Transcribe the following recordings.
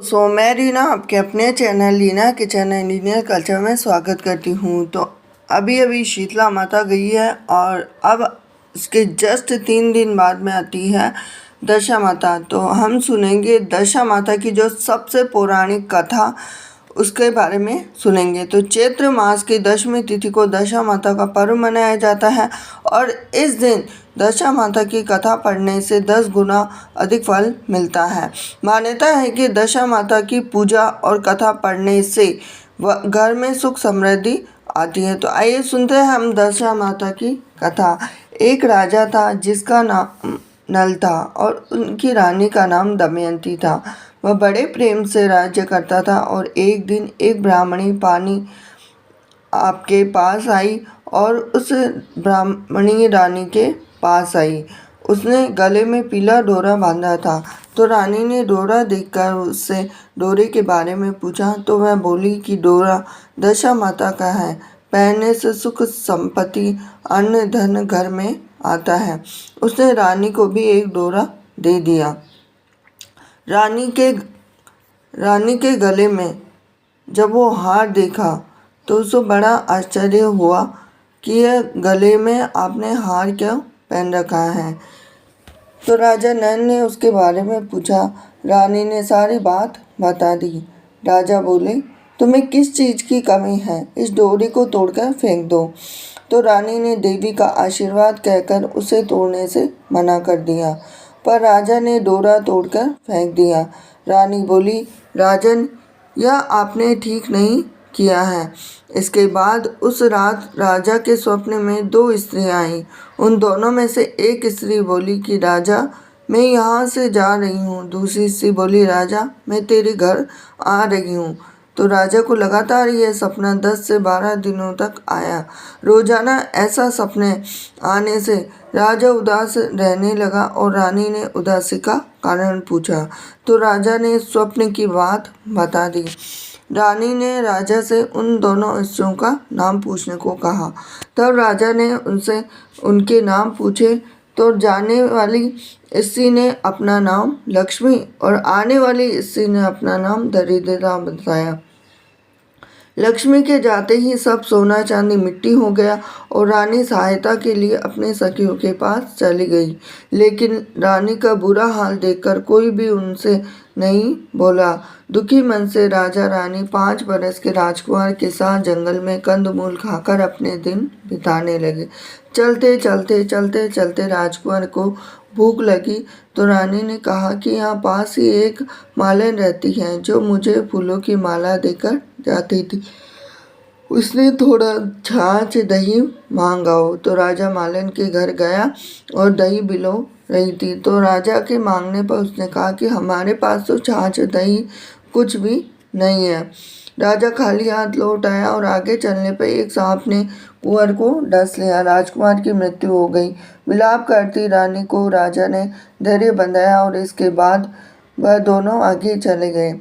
मैं रीना आपके अपने channel Leena kitchen and Indian culture में स्वागत करती हूँ। तो अभी अभी शीतला माता गई है और अब इसके जस्ट 3 दिन बाद में आती है दशा माता। तो हम सुनेंगे दशा माता की जो सबसे पौराणिक कथा उसके बारे में सुनेंगे। तो चैत्र मास की दशमी तिथि को दशा माता का पर्व मनाया जाता है और इस दिन दशा माता की कथा पढ़ने से 10 गुना अधिक फल मिलता है। मान्यता है कि दशा माता की पूजा और कथा पढ़ने से घर में सुख समृद्धि आती है। तो आइए सुनते हैं हम दशा माता की कथा। एक राजा था जिसका नाम नल था और उनकी रानी का नाम दमयंती था। वह बड़े प्रेम से राज्य करता था और एक दिन एक ब्राह्मणी पानी आपके पास आई और उस ब्राह्मणी रानी के पास आई। उसने गले में पीला डोरा बांधा था। तो रानी ने डोरा देखकर उससे डोरे के बारे में पूछा तो वह बोली कि डोरा दशा माता का है, पहनने से सुख संपत्ति अन्न धन घर में आता है। उसने रानी को भी एक डोरा दे दिया। रानी के गले में जब वो हार देखा तो उसे बड़ा आश्चर्य हुआ कि यह गले में आपने हार क्यों पहन रखा है। तो राजा नल ने उसके बारे में पूछा। रानी ने सारी बात बता दी। राजा बोले, तुम्हें किस चीज़ की कमी है, इस डोरी को तोड़कर फेंक दो। तो रानी ने देवी का आशीर्वाद कहकर उसे तोड़ने से मना कर दिया, पर राजा ने डोरा तोड़कर फेंक दिया। रानी बोली, राजन, यह आपने ठीक नहीं किया है। इसके बाद उस रात राजा के स्वप्न में 2 स्त्रियां आईं। उन दोनों में से एक स्त्री बोली कि राजा, मैं यहाँ से जा रही हूँ। दूसरी स्त्री बोली, राजा, मैं तेरे घर आ रही हूँ। तो राजा को लगातार यह सपना 10 से 12 दिनों तक आया। रोजाना ऐसा सपने आने से राजा उदास रहने लगा और रानी ने उदासी का कारण पूछा तो राजा ने स्वप्न की बात बता दी। रानी ने राजा से उन दोनों स्त्रियों का नाम पूछने को कहा। तब राजा ने उनसे उनके नाम पूछे तो जाने वाली स्त्री ने अपना नाम लक्ष्मी और आने वाली स्त्री ने अपना नाम दरिद्रता बताया। लक्ष्मी के जाते ही सब सोना चांदी मिट्टी हो गया और रानी सहायता के लिए अपने सखियों के पास चली गई। लेकिन रानी का बुरा हाल देखकर कोई भी उनसे नहीं बोला। दुखी मन से राजा रानी 5 बरस के राजकुमार के साथ जंगल में कंदमूल खाकर अपने दिन बिताने लगे। चलते राजकुमार को भूख लगी तो रानी ने कहा कि यहाँ पास ही एक मालन रहती है जो मुझे फूलों की माला देकर जाती थी। उसने थोड़ा छाछ दही मांगाओ। तो राजा मालन के घर गया और दही बिलो रही थी। तो राजा के मांगने पर उसने कहा कि हमारे पास तो छाछ दही कुछ भी नहीं है। राजा खाली हाथ लौट आया और आगे चलने पर एक सांप ने कुंवर को डस लिया। राजकुमार की मृत्यु हो गई। विलाप करती रानी को राजा ने धैर्य बंधाया और इसके बाद वह दोनों आगे चले गए।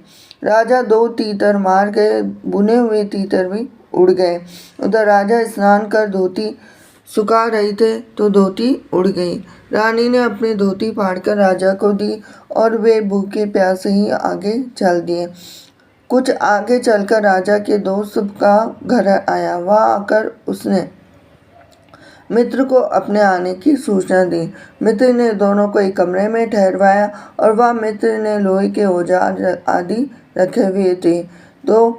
राजा 2 तीतर मार गए, बुने हुए तीतर भी उड़ गए। उधर राजा स्नान कर धोती सुखा रहे थे तो धोती उड़ गई। रानी ने अपनी धोती फाड़कर राजा को दी और वे भूखे प्यासे ही आगे चल दिए। कुछ आगे चलकर राजा के दोस्त का घर आया। वहां आकर उसने मित्र को अपने आने की सूचना दी। मित्र ने दोनों को एक कमरे में ठहरवाया और वह मित्र ने लोहे के औजार आदि रखे हुए थे। तो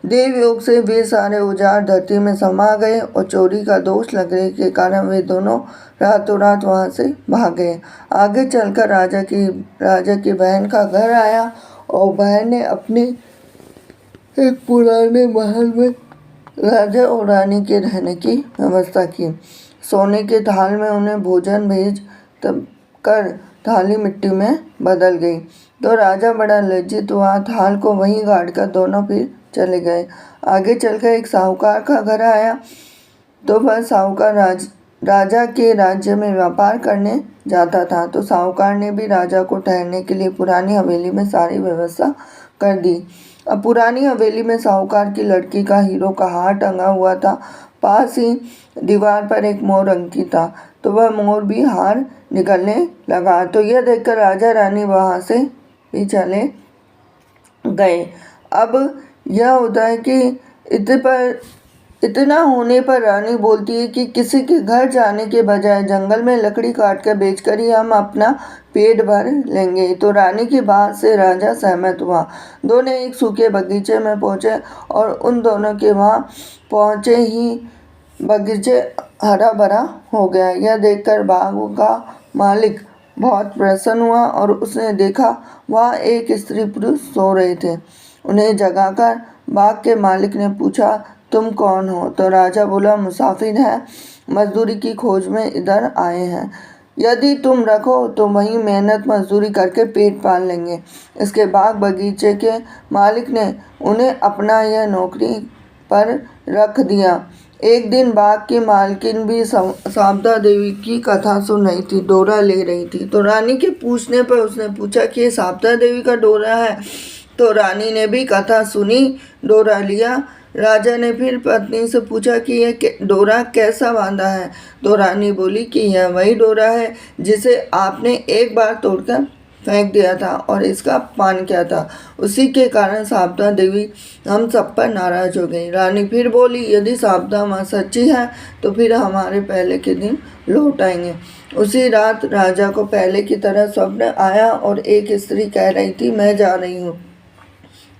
देव योग से वे सारे औजार धरती में समा गए और चोरी का दोष लगने के कारण वे दोनों रातों रात वहां से भाग गए। आगे चलकर राजा की बहन का घर आया और बहन ने अपने एक पुराने महल में राजा और रानी के रहने की व्यवस्था की। सोने के थाल में उन्हें भोजन भेज तब कर थाली मिट्टी में बदल गई। तो राजा बड़ा लज्जित हुआ, थाल को वहीं गाड़ कर दोनों फिर चले गए। आगे चलकर एक साहूकार का घर आया तो वह साहूकार राजा के राज्य में व्यापार करने जाता था। तो साहूकार ने भी राजा को ठहरने के लिए पुरानी हवेली में सारी व्यवस्था कर दी। अब पुरानी हवेली में साहूकार की लड़की का हीरो का हार टंगा हुआ था। पास ही दीवार पर एक मोर अंकित था तो वह मोर भी हार निकलने लगा। तो यह देखकर राजा रानी वहां से भी चले गए। अब यह होता है कि इतना होने पर रानी बोलती है कि किसी के घर जाने के बजाय जंगल में लकड़ी काट कर बेचकर ही हम अपना पेट भर लेंगे। तो रानी की बात से राजा सहमत हुआ। दोनों एक सूखे बगीचे में पहुंचे और उन दोनों के वहां पहुंचे ही बगीचे हरा भरा हो गया। यह देखकर बाग का मालिक बहुत प्रसन्न हुआ और उसने देखा वहाँ एक स्त्री पुरुष सो रहे थे। उन्हें जगाकर बाग के मालिक ने पूछा, तुम कौन हो? तो राजा बोला, मुसाफिर है, मजदूरी की खोज में इधर आए हैं। यदि तुम रखो तो वहीं मेहनत मजदूरी करके पेट पाल लेंगे। इसके बाद बगीचे के मालिक ने उन्हें अपना यह नौकरी पर रख दिया। एक दिन बाग की मालकिन भी शारदा देवी की कथा सुन रही थी, डोरा ले रही थी। तो रानी के पूछने पर उसने पूछा कि ये शारदा देवी का डोरा है। तो रानी ने भी कथा सुनी, डोरा लिया। राजा ने फिर पत्नी से पूछा कि यह डोरा कैसा बांधा है। तो रानी बोली कि यह वही डोरा है जिसे आपने एक बार तोड़कर फेंक दिया था और इसका अपमान किया था। उसी के कारण शारदा देवी हम सब पर नाराज हो गई। रानी फिर बोली, यदि शारदा माँ सच्ची है तो फिर हमारे पहले के दिन लौट आएंगे। उसी रात राजा को पहले की तरह स्वप्न आया और एक स्त्री कह रही थी, मैं जा रही हूँ।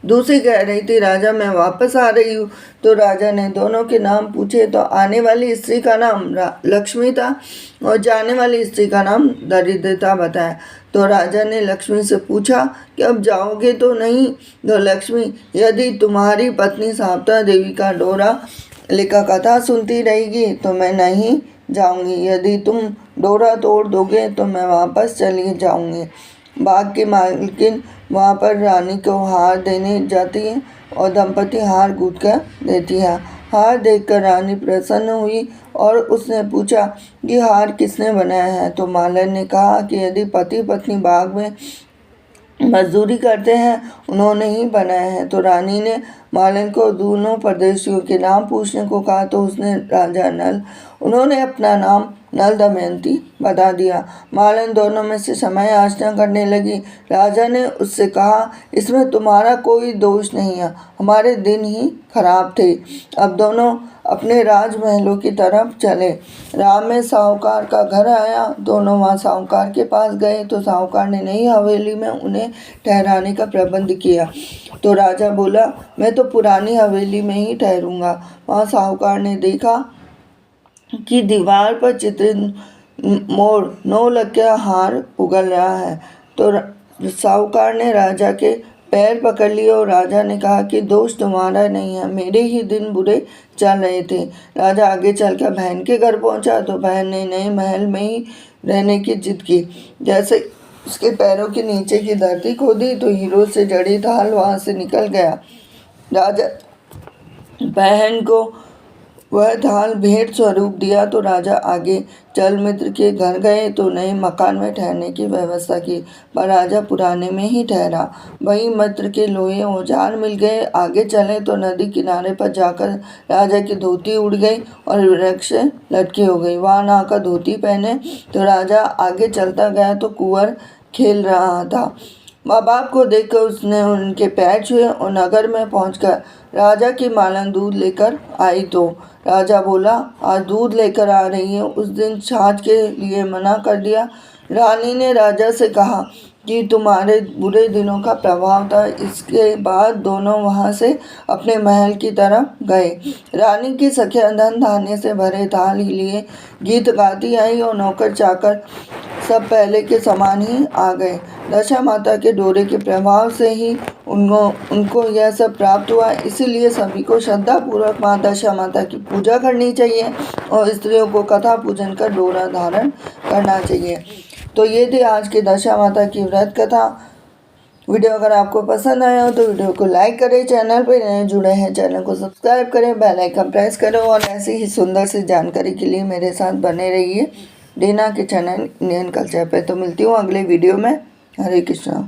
दूसरी कह रही थी, राजा मैं वापस आ रही हूँ। तो राजा ने दोनों के नाम पूछे तो आने वाली स्त्री का नाम लक्ष्मी था और जाने वाली स्त्री का नाम दरिद्रता बताया। तो राजा ने लक्ष्मी से पूछा कि अब जाओगे तो नहीं? तो लक्ष्मी, यदि तुम्हारी पत्नी शारदा देवी का डोरा लेकर कथा सुनती रहेगी तो मैं नहीं जाऊंगी। यदि तुम डोरा तोड़ दोगे तो मैं वापस चली जाऊंगी। बाग की मालकिन वहाँ पर रानी को हार देने जाती है और दंपति हार गूंथ कर देती है। हार देखकर रानी प्रसन्न हुई और उसने पूछा कि हार किसने बनाया है। तो मालन ने कहा कि यदि पति पत्नी बाग में मजदूरी करते हैं उन्होंने ही बनाया है। तो रानी ने मालन को दोनों परदेशियों के नाम पूछने को कहा। तो उसने राजा नल, उन्होंने अपना नाम नल दमयंती बता दिया। मालन दोनों में से समय याचना करने लगी। राजा ने उससे कहा, इसमें तुम्हारा कोई दोष नहीं है, हमारे दिन ही खराब थे। अब दोनों अपने राजमहलों की तरफ चले। राह में साहूकार का घर आया। दोनों वहाँ साहूकार के पास गए तो साहूकार ने नई हवेली में उन्हें ठहराने का प्रबंध किया। तो राजा बोला, मैं तो पुरानी हवेली में ही ठहरूंगा। वहाँ साहूकार ने देखा कि दीवार पर चित्रित मोर नौलखा हार उगल रहा है। तो साहूकार ने राजा के पैर पकड़ लिए और राजा ने कहा कि दोष तुम्हारा नहीं है, मेरे ही दिन बुरे चल रहे थे। राजा आगे चलकर बहन के घर पहुंचा तो बहन ने नए महल में ही रहने की जिद की। जैसे उसके पैरों के नीचे की धरती खोदी तो हीरो से जड़ी ढाल वहां से निकल गया। राजा बहन को वह ढाल भेंट स्वरूप दिया। तो राजा आगे चल मित्र के घर गए तो नए मकान में ठहरने की व्यवस्था की, पर राजा पुराने में ही ठहरा। वहीं मित्र के लोहे औजार मिल गए। आगे चले तो नदी किनारे पर जाकर राजा की धोती उड़ गई और वृक्ष लटकी हो गई। वहां नहाकर धोती पहने तो राजा आगे चलता गया तो कुंवर खेल रहा था। माँ बाप को देखकर उसने उनके पैर छुए और नगर में पहुंचकर राजा की मालन दूध लेकर आई। तो राजा बोला, आज दूध लेकर आ रही है। उस दिन छाछ के लिए मना कर दिया। रानी ने राजा से कहा कि तुम्हारे बुरे दिनों का प्रभाव था। इसके बाद दोनों वहां से अपने महल की तरफ गए। रानी की सखियां धन धान्य से भरे थाल लिए गीत गाती आई और नौकर चाकर सब पहले के समान ही आ गए। दशा माता के डोरे के प्रभाव से ही उनको यह सब प्राप्त हुआ। इसीलिए सभी को श्रद्धा पूर्वक माँ दशा माता की पूजा करनी चाहिए और स्त्रियों को कथा पूजन कर डोरा धारण करना चाहिए। तो ये थी आज की दशा माता की व्रत कथा। वीडियो अगर आपको पसंद आया हो तो वीडियो को लाइक करें, चैनल पर नए जुड़े हैं चैनल को सब्सक्राइब करें, बेल आइकन प्रेस करें और ऐसी ही सुंदर सी जानकारी के लिए मेरे साथ बने रहिए डीना के चैनल इंडियन कल्चर पे। तो मिलती हूँ अगले वीडियो में। हरे कृष्णा।